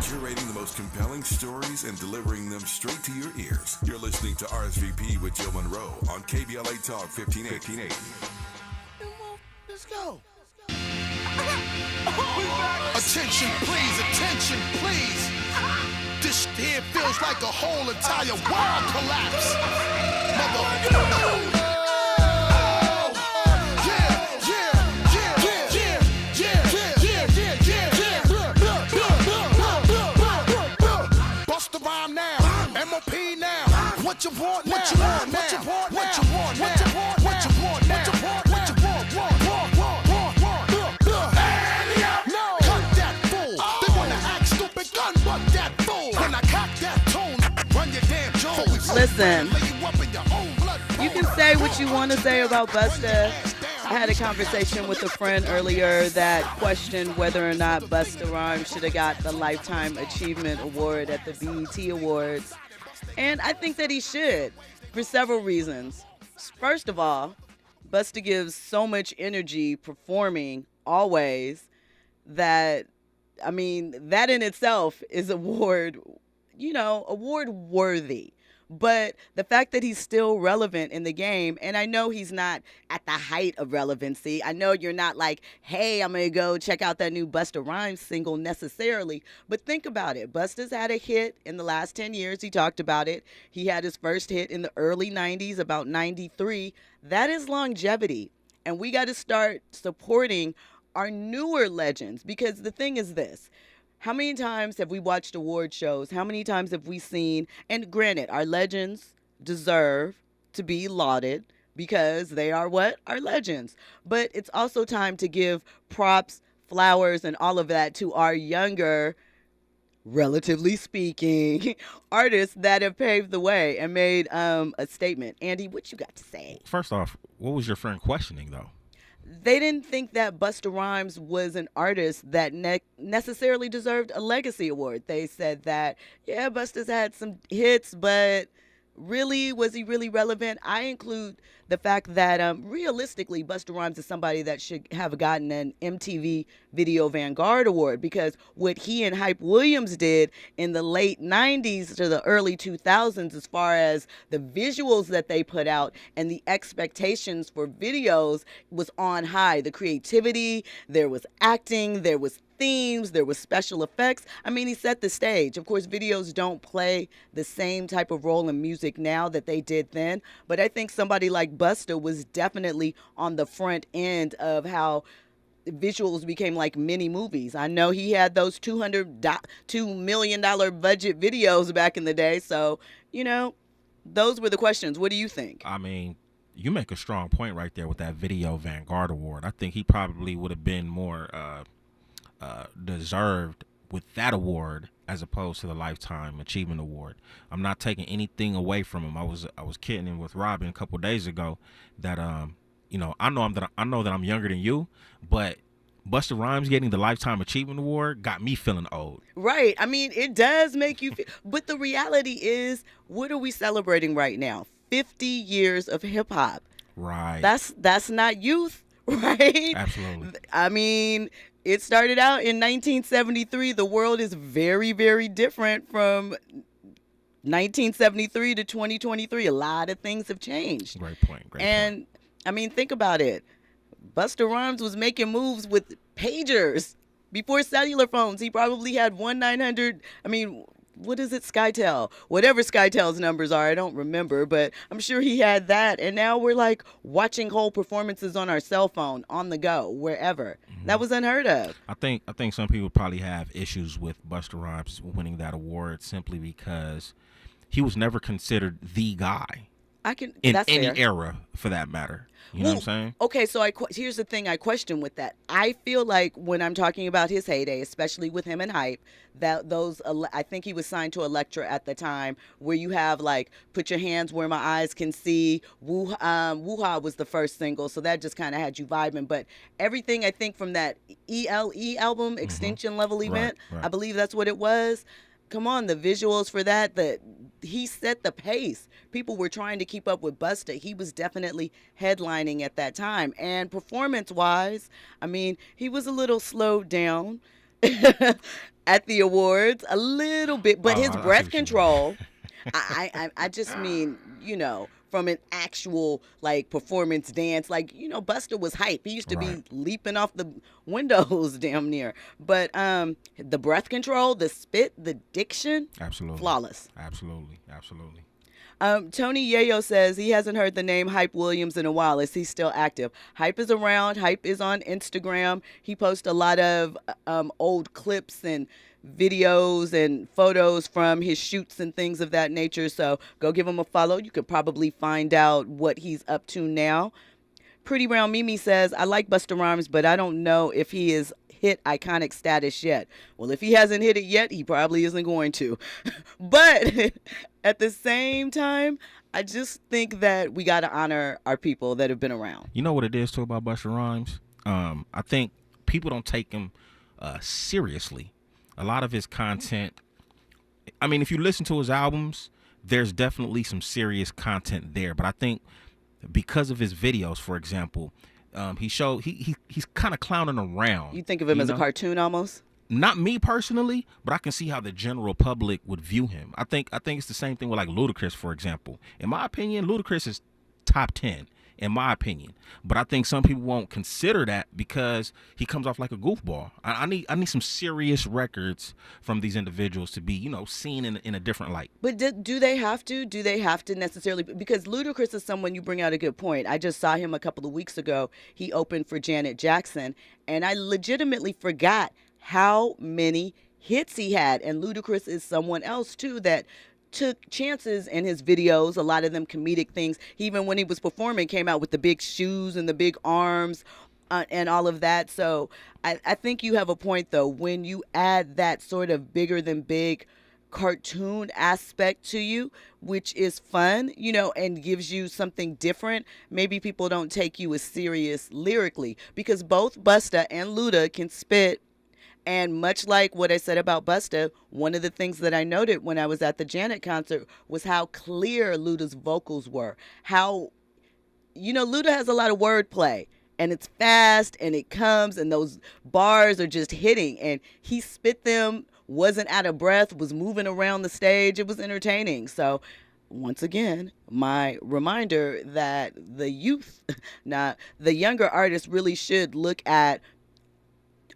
Curating the most compelling stories and delivering them straight to your ears. You're listening to RSVP with Jill Munroe on KBLA Talk 1580. Let's go. Attention, please. This here feels like a whole entire world collapse. Bust the rhyme now, MOP now. What you want now? What you want now? What you want now? What you want now? What you want now? What you want now? What you want? What you want? No, cut that fool. They wanna act stupid, gun butt that fool. When I cock that tone, run your damn Jones. Listen, you can say what you want to say about Busta. I had a conversation with a friend earlier that questioned whether or not Busta Rhymes should have got the Lifetime Achievement Award at the BET Awards. And I think that he should, for several reasons. First of all, Busta gives so much energy performing always that, I mean, that in itself is award worthy. But the fact that he's still relevant in the game, and I know he's not at the height of relevancy. I know you're not like, hey, I'm going to go check out that new Busta Rhymes single necessarily. But think about it. Busta's had a hit in the last 10 years. He talked about it. He had his first hit in the early 90s, about 93. That is longevity. And we got to start supporting our newer legends, because the thing is this. How many times have we watched award shows? How many times have we seen, and granted, our legends deserve to be lauded because they are what? Our legends. But it's also time to give props, flowers, and all of that to our younger, relatively speaking, artists that have paved the way and made a statement. Andy, what you got to say? First off, what was your friend questioning, though? They didn't think that Busta Rhymes was an artist that necessarily deserved a legacy award. They said that, yeah, Busta's had some hits, but really, was he really relevant? I include the fact that realistically, Busta Rhymes is somebody that should have gotten an MTV Video Vanguard Award, because what he and Hype Williams did in the late 90s to the early 2000s, as far as the visuals that they put out and the expectations for videos, was on high. The creativity, there was acting, there was themes, there was special effects. I mean, he set the stage. Of course, videos don't play the same type of role in music now that they did then, but I think somebody like Busta was definitely on the front end of how visuals became like mini movies. I know he had those $2 million budget videos back in the day, so, you know, those were the questions. What do you think? I mean, you make a strong point right there with that Video Vanguard Award. I think he probably would have been more deserved with that award as opposed to the Lifetime Achievement Award. I'm not taking anything away from him. I was kidding with Robin a couple of days ago that you know, I know that I'm younger than you, but Busta Rhymes getting the Lifetime Achievement Award got me feeling old. Right. I mean, it does make you feel, but the reality is, what are we celebrating right now? 50 years of hip hop. Right. That's not youth, right? Absolutely. I mean, it started out in 1973. The world is very, very different from 1973 to 2023. A lot of things have changed. Great point. I mean, think about it. Busta Rhymes was making moves with pagers. Before cellular phones, he probably had 1-900, what is it, SkyTel? Whatever SkyTel's numbers are, I don't remember, but I'm sure he had that. And now we're like watching whole performances on our cell phone, on the go, wherever. Mm-hmm. That was unheard of. I think some people probably have issues with Busta Rhymes winning that award simply because he was never considered the guy. In any era, for that matter. You know what I'm saying? Okay, so here's the thing I question with that. I feel like when I'm talking about his heyday, especially with him and Hype, that I think he was signed to Elektra at the time, where you have like Put Your Hands Where My Eyes Can See. Woo-Ha was the first single, so that just kind of had you vibing. But everything I think from that ELE album, Extinction Level Event, right. I believe that's what it was. Come on, the visuals for that, he set the pace. People were trying to keep up with Busta. He was definitely headlining at that time. And performance-wise, he was a little slowed down at the awards, a little bit. But his breath control, I just mean, from an actual performance dance, Busta was hype. He used to be leaping off the windows damn near. But the breath control, the spit, the diction, absolutely flawless. Absolutely. Tony Yayo says he hasn't heard the name Hype Williams in a while. Is he still active? Hype is around. Hype is on Instagram. He posts a lot of old clips and videos and photos from his shoots and things of that nature. So go give him a follow. You could probably find out what he's up to now. Pretty Brown Mimi says, I like Busta Rhymes, but I don't know if he is hit iconic status yet. Well, if he hasn't hit it yet, he probably isn't going to. But at the same time, I just think that we got to honor our people that have been around. You know what it is too about Busta Rhymes? I think people don't take him seriously. A lot of his content, if you listen to his albums, there's definitely some serious content there. But I think because of his videos, for example, he's kind of clowning around. You think of him as a cartoon almost? Not me personally, but I can see how the general public would view him. I think it's the same thing with Ludacris, for example. In my opinion, Ludacris is top 10. In my opinion, but I think some people won't consider that because he comes off like a goofball. I need some serious records from these individuals to be, seen in a different light. But do they have to? Do they have to necessarily? Because Ludacris is someone, you bring out a good point. I just saw him a couple of weeks ago. He opened for Janet Jackson, and I legitimately forgot how many hits he had. And Ludacris is someone else too that took chances in his videos, a lot of them comedic things. Even when he was performing, came out with the big shoes and the big arms and all of that. So I think you have a point, though. When you add that sort of bigger than big cartoon aspect to you, which is fun, and gives you something different, maybe people don't take you as serious lyrically, because both Busta and Luda can spit. And much like what I said about Busta, one of the things that I noted when I was at the Janet concert was how clear Luda's vocals were. How, Luda has a lot of wordplay, and it's fast, and it comes, and those bars are just hitting. And he spit them, wasn't out of breath, was moving around the stage. It was entertaining. So once again, my reminder that the youth, the younger artists really should look at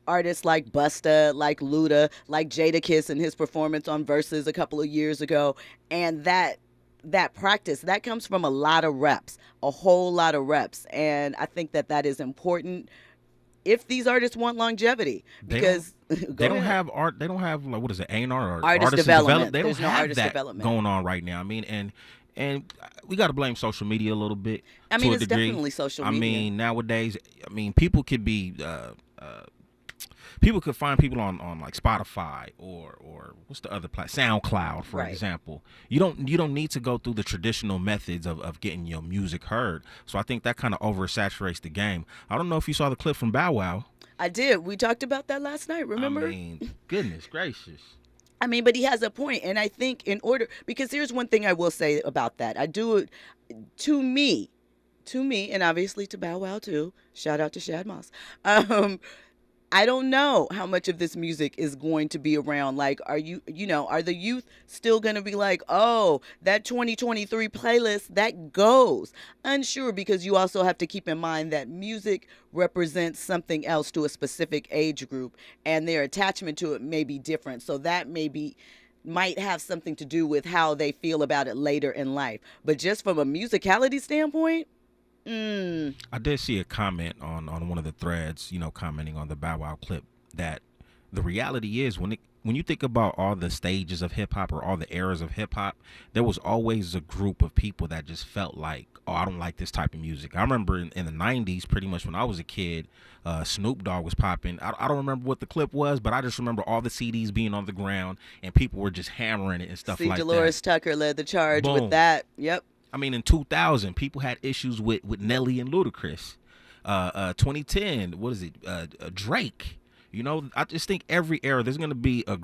artists like Busta, like Luda, like Jadakiss and his performance on Versus a couple of years ago. And that practice, that comes from a lot of reps, a whole lot of reps. And I think that is important if these artists want longevity. Because they don't have what is it, A&R or artist development. They don't There's no have artist that development going on right now. And we got to blame social media a little bit. It's definitely social media. Nowadays, people could be people could find people on like Spotify or what's the other platform, SoundCloud, for example. You don't need to go through the traditional methods of getting your music heard. So I think that kind of oversaturates the game. I don't know if you saw the clip from Bow Wow. I did. We talked about that last night, remember? Goodness gracious. But he has a point. And I think because here's one thing I will say about that. I do it to me, and obviously to Bow Wow too. Shout out to Shad Moss. I don't know how much of this music is going to be around. Like, are the youth still going to be like, oh, that 2023 playlist, that goes? Unsure, because you also have to keep in mind that music represents something else to a specific age group, and their attachment to it may be different. So that might have something to do with how they feel about it later in life. But just from a musicality standpoint, I did see a comment on one of the threads, commenting on the Bow Wow clip, that the reality is when you think about all the stages of hip hop or all the eras of hip hop, there was always a group of people that just felt like, oh, I don't like this type of music. I remember in the 90s, pretty much when I was a kid, Snoop Dogg was popping. I don't remember what the clip was, but I just remember all the CDs being on the ground and people were just hammering it and stuff like that. Dolores Tucker led the charge with that. Yep. I mean, in 2000, people had issues with Nelly and Ludacris. 2010, what is it? Drake. I just think every era there's going to be a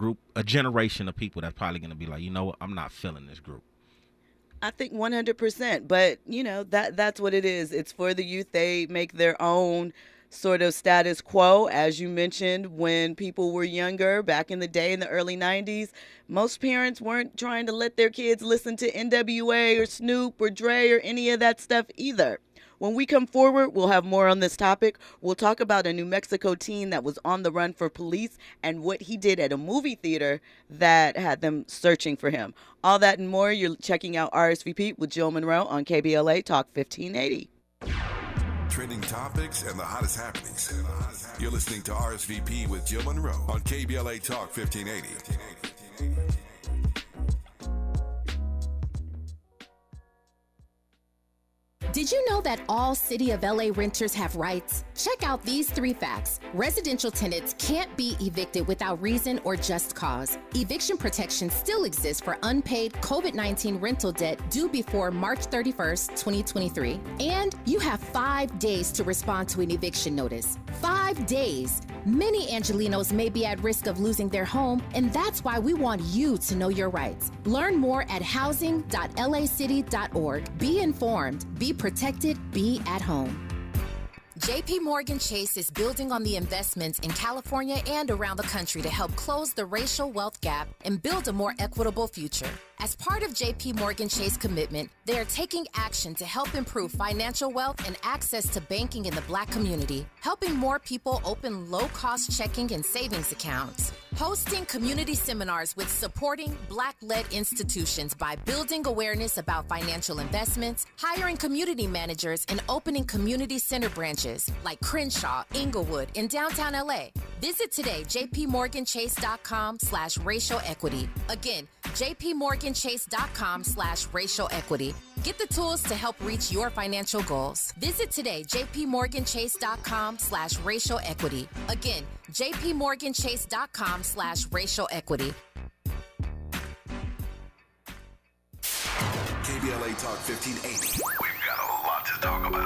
generation of people that's probably going to be like, you know what, I'm not feeling this group. I think 100%, but that's what it is. It's for the youth. They make their own sort of status quo. As you mentioned, when people were younger, back in the day in the early 90s, most parents weren't trying to let their kids listen to NWA or Snoop or Dre or any of that stuff either. When we come forward, we'll have more on this topic. We'll talk about a New Mexico teen that was on the run for police and what he did at a movie theater that had them searching for him. All that and more. You're checking out RSVP with Jill Munroe on KBLA Talk 1580. Trending topics and the hottest happenings. You're listening to RSVP with Jill Munroe on KBLA Talk 1580. Did you know that all City of LA renters have rights? Check out these 3 facts. Residential tenants can't be evicted without reason or just cause. Eviction protection still exists for unpaid COVID-19 rental debt due before March 31st, 2023. And you have 5 days to respond to an eviction notice. 5 days. Many Angelinos may be at risk of losing their home, and that's why we want you to know your rights. Learn more at housing.lacity.org. Be informed, be protected, be at home. JP Morgan Chase is building on the investments in California and around the country to help close the racial wealth gap and build a more equitable future. As part of JP Morgan Chase commitment, they are taking action to help improve financial wealth and access to banking in the Black community, helping more people open low-cost checking and savings accounts, hosting community seminars with supporting Black-led institutions by building awareness about financial investments, hiring community managers, and opening community center branches like Crenshaw, Inglewood, and downtown LA. Visit today, jpmorganchase.com/racial equity. Again, jpmorganchase.com/racial equity. Get the tools to help reach your financial goals. Visit today, jpmorganchase.com/racial equity. Again, jpmorganchase.com/racial equity. KBLA Talk 1580. We've got a lot to talk about.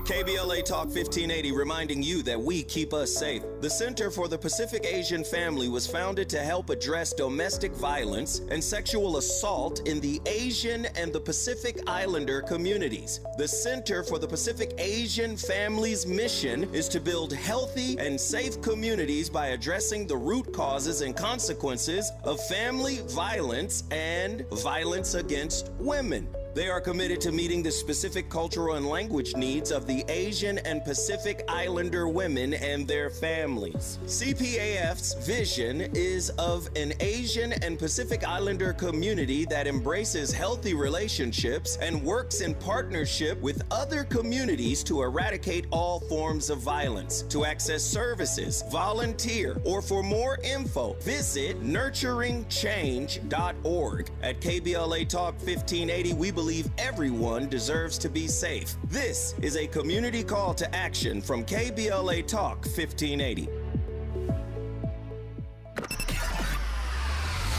KBLA Talk 1580 reminding you that we keep us safe. The Center for the Pacific Asian Family was founded to help address domestic violence and sexual assault in the Asian and the Pacific Islander communities. The Center for the Pacific Asian Family's mission is to build healthy and safe communities by addressing the root causes and consequences of family violence and violence against women. They are committed to meeting the specific cultural and language needs of the Asian and Pacific Islander women and their families. CPAF's vision is of an Asian and Pacific Islander community that embraces healthy relationships and works in partnership with other communities to eradicate all forms of violence. To access services, volunteer, or for more info, visit nurturingchange.org. At KBLA Talk 1580, we believe everyone deserves to be safe. This is a community call to action from KBLA Talk 1580.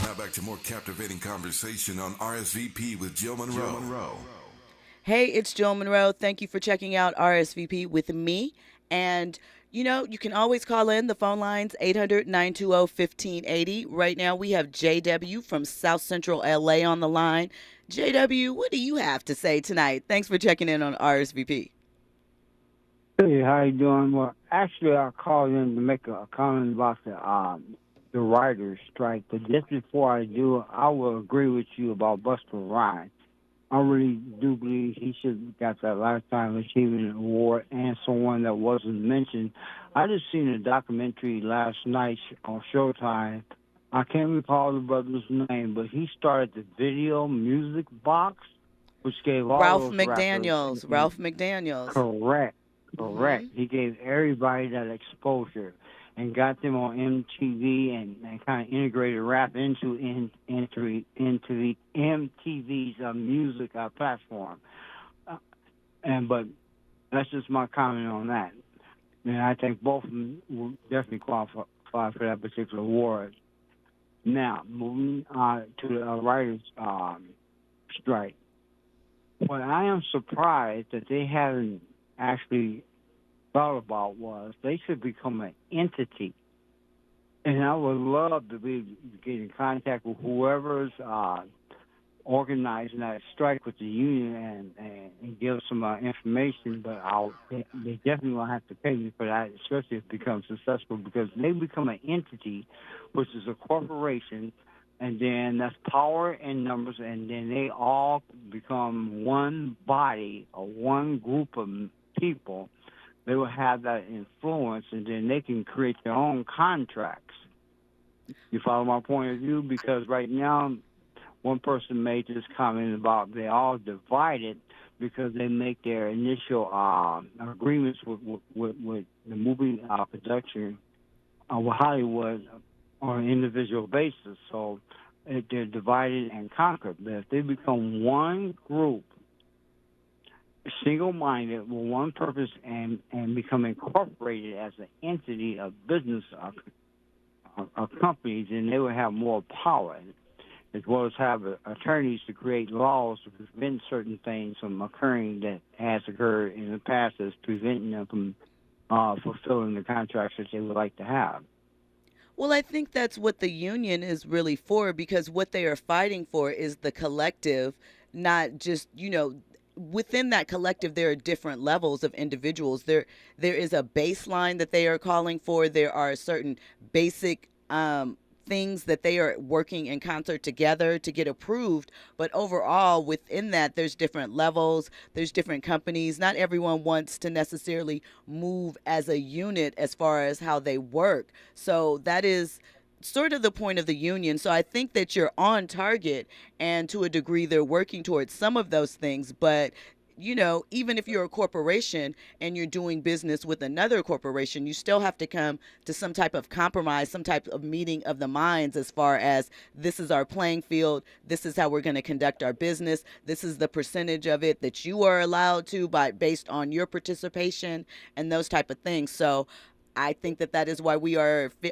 Now back to more captivating conversation on RSVP with Jill Munroe. Hey, it's Jill Munroe. Thank you for checking out RSVP with me. And you can always call in. The phone line's 800-920-1580. Right now, we have JW from South Central LA on the line. JW, what do you have to say tonight? Thanks for checking in on RSVP. Hey, how you doing? Well, actually, I called in to make a comment about the writers' strike. But just before I do, I will agree with you about Busta Rhymes. I really do believe he should have got that Lifetime Achievement Award and someone that wasn't mentioned. I just seen a documentary last night on Showtime. I can't recall the brother's name, but he started the Video Music Box, which gave all Ralph those McDaniels. rappers. Ralph McDaniels. Correct. He gave everybody that exposure and got them on MTV and kind of integrated rap into the MTV's music platform. But that's just my comment on that. And I think both of them will definitely qualify for that particular award. Now, moving to the writers' strike. What I am surprised that they haven't actually thought about was they should become an entity. And I would love to get in contact with whoever's organizing that strike with the union and give some information, but they definitely will have to pay me for that, especially if it becomes successful, because they become an entity, which is a corporation, and then that's power in numbers, and then they all become one body or one group of people. They will have that influence, and then they can create their own contracts. You follow my point of view? Because right now, one person made this comment about they all divided because they make their initial agreements with the movie production with Hollywood on an individual basis. So they're divided and conquered. But if they become one group, single-minded with one purpose and become incorporated as an entity, a business, a company, then they will have more power, as well as have attorneys to create laws to prevent certain things from occurring that has occurred in the past, that's preventing them from fulfilling the contracts that they would like to have. Well, I think that's what the union is really for, because what they are fighting for is the collective, not just, within that collective, there are different levels of individuals. There is a baseline that they are calling for. There are certain basic things that they are working in concert together to get approved. But overall, within that, there's different levels. There's different companies. Not everyone wants to necessarily move as a unit as far as how they work. So that is sort of the point of the union. So I think that you're on target, and to a degree they're working towards some of those things. But even if you're a corporation and you're doing business with another corporation, you still have to come to some type of compromise, some type of meeting of the minds, as far as this is our playing field, this is how we're going to conduct our business, this is the percentage of it that you are allowed to based on your participation and those type of things. So I think that is why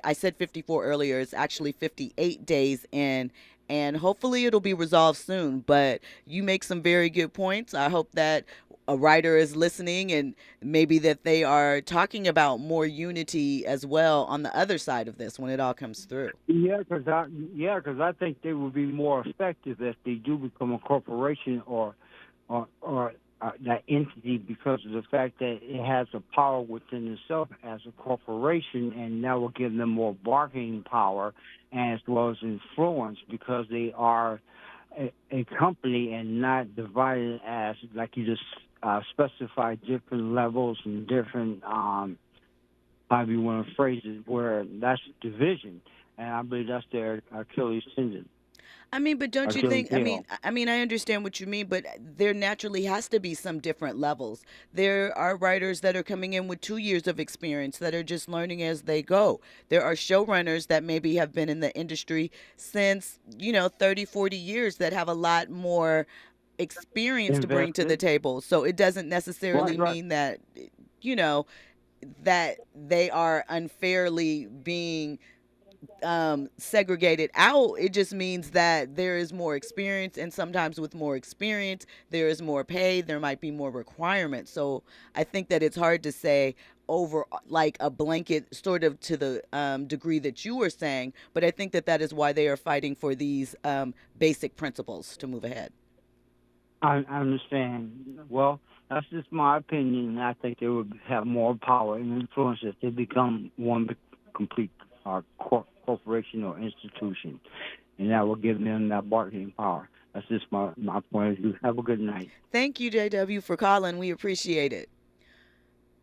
I said 54 earlier, it's actually 58 days in, and hopefully it'll be resolved soon. But you make some very good points. I hope that a writer is listening, and maybe that they are talking about more unity as well on the other side of this when it all comes through. Yeah, because I think they will be more effective if they do become a corporation or that entity, because of the fact that it has a power within itself as a corporation, and that will give them more bargaining power as well as influence, because they are a company and not divided as, like you just specified, different levels and different, however you want to phrase it, where that's division. And I believe that's their Achilles tendon. But don't you think, I understand what you mean, but there naturally has to be some different levels. There are writers that are coming in with 2 years of experience that are just learning as they go. There are showrunners that maybe have been in the industry since, 30, 40 years that have a lot more experience to bring to the table. So it doesn't necessarily mean that, that they are unfairly being segregated out. It just means that there is more experience, and sometimes with more experience there is more pay, there might be more requirements. So I think that it's hard to say over like a blanket sort of to the degree that you were saying, but I think that is why they are fighting for these basic principles to move ahead. I understand. Well, that's just my opinion. I think they would have more power and influence if they become one complete corporation or institution, and that will give them that bargaining power. That's just my point of view. Have a good night. Thank you, JW, for calling. We appreciate it.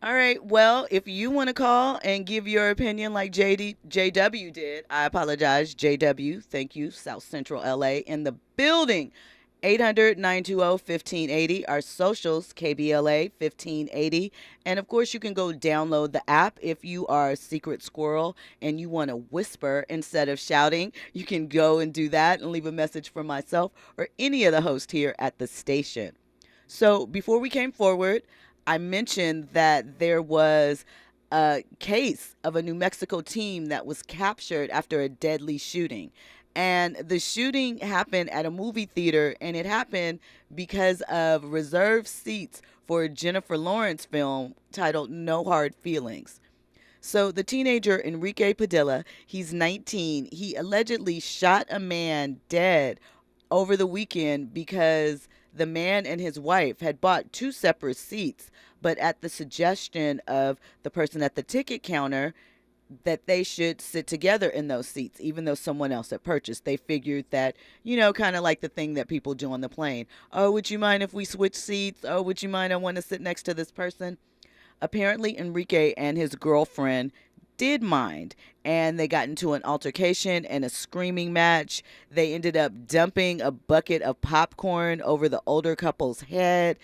All right. Well, if you want to call and give your opinion like JW did, I apologize. JW, thank you. South Central LA in the building. 800-920-1580. Our socials, KBLA 1580. And of course, you can go download the app if you are a secret squirrel and you want to whisper instead of shouting. You can go and do that and leave a message for myself or any of the hosts here at the station. So before we came forward, I mentioned that there was a case of a New Mexico team that was captured after a deadly shooting. And the shooting happened at a movie theater, and it happened because of reserved seats for a Jennifer Lawrence film titled No Hard Feelings. So the teenager Enrique Padilla, he's 19, he allegedly shot a man dead over the weekend because the man and his wife had bought 2 separate seats, but at the suggestion of the person at the ticket counter, that they should sit together in those seats, even though someone else had purchased. They figured that, kind of like the thing that people do on the plane. Oh, would you mind if we switch seats? Oh, would you mind? I want to sit next to this person. Apparently, Enrique and his girlfriend did mind, and they got into an altercation and a screaming match. They ended up dumping a bucket of popcorn over the older couple's head,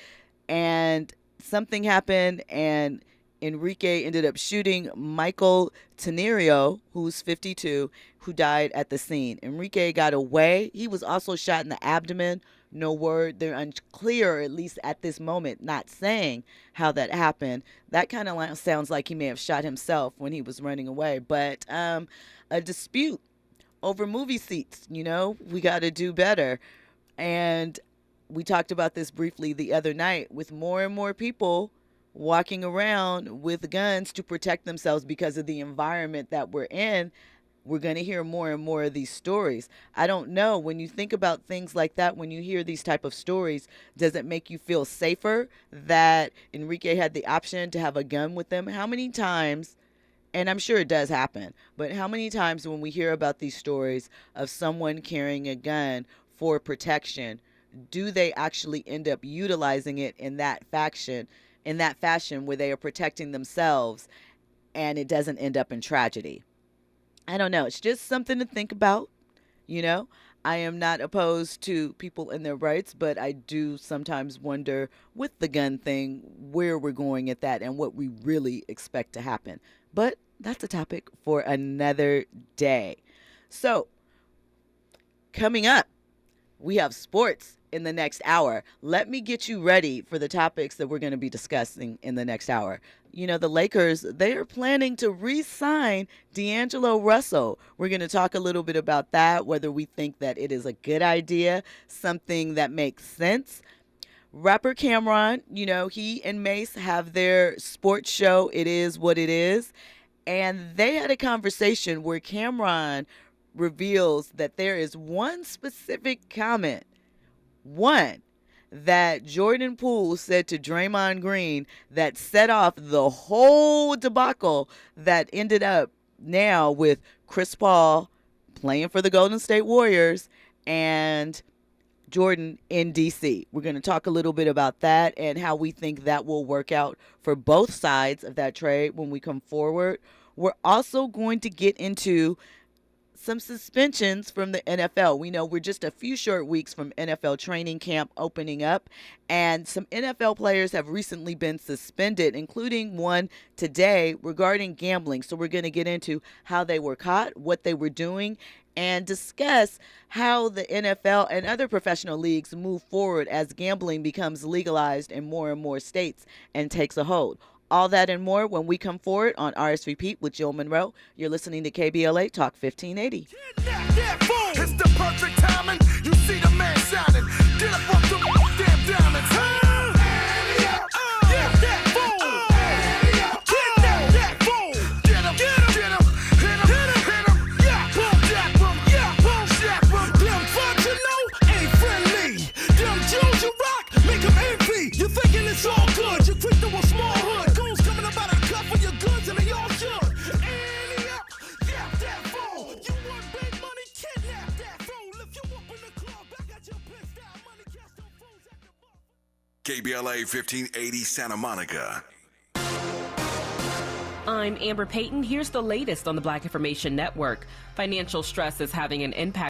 and something happened, and Enrique ended up shooting Michael Tenerio, who's 52, who died at the scene. Enrique got away. He was also shot in the abdomen. No word. They're unclear, at least at this moment, not saying how that happened. That kind of sounds like he may have shot himself when he was running away. But a dispute over movie seats, we got to do better. And we talked about this briefly the other night with more and more people walking around with guns to protect themselves because of the environment that we're in. We're going to hear more and more of these stories. I don't know, when you think about things like that, when you hear these type of stories, does it make you feel safer that Enrique had the option to have a gun with them? How many times, and I'm sure it does happen, but how many times when we hear about these stories of someone carrying a gun for protection, do they actually end up utilizing it in that fashion where they are protecting themselves and it doesn't end up in tragedy? I don't know. It's just something to think about. I am not opposed to people and their rights, but I do sometimes wonder with the gun thing where we're going at that and what we really expect to happen. But that's a topic for another day. So coming up, we have sports in the next hour. Let me get you ready for the topics that we're going to be discussing in the next hour. The Lakers, they are planning to re-sign D'Angelo Russell. We're going to talk a little bit about that, whether we think that it is a good idea, something that makes sense. Rapper Cameron, he and Mace have their sports show, It Is What It Is. And they had a conversation where Cameron reveals that there is one specific comment, that Jordan Poole said to Draymond Green that set off the whole debacle that ended up now with Chris Paul playing for the Golden State Warriors and Jordan in D.C. We're going to talk a little bit about that and how we think that will work out for both sides of that trade when we come forward. We're also going to get into some suspensions from the NFL. We know we're just a few short weeks from NFL training camp opening up, and some NFL players have recently been suspended, including one today regarding gambling. So we're going to get into how they were caught, what they were doing, and discuss how the NFL and other professional leagues move forward as gambling becomes legalized in more and more states and takes a hold. All that and more when we come forward on RSVP with Jill Munroe. You're listening to KBLA Talk 1580. It's the perfect timing. You see the man shining. Get up off the damn diamonds. Get that fool. Get that fool. Get him. Hit him. Yeah, boom, jack him. Yeah, boom, jack him. Them fucks you know ain't friendly. Them Jews you rock KBLA 1580 Santa Monica. I'm Amber Payton. Here's the latest on the Black Information Network. Financial stress is having an impact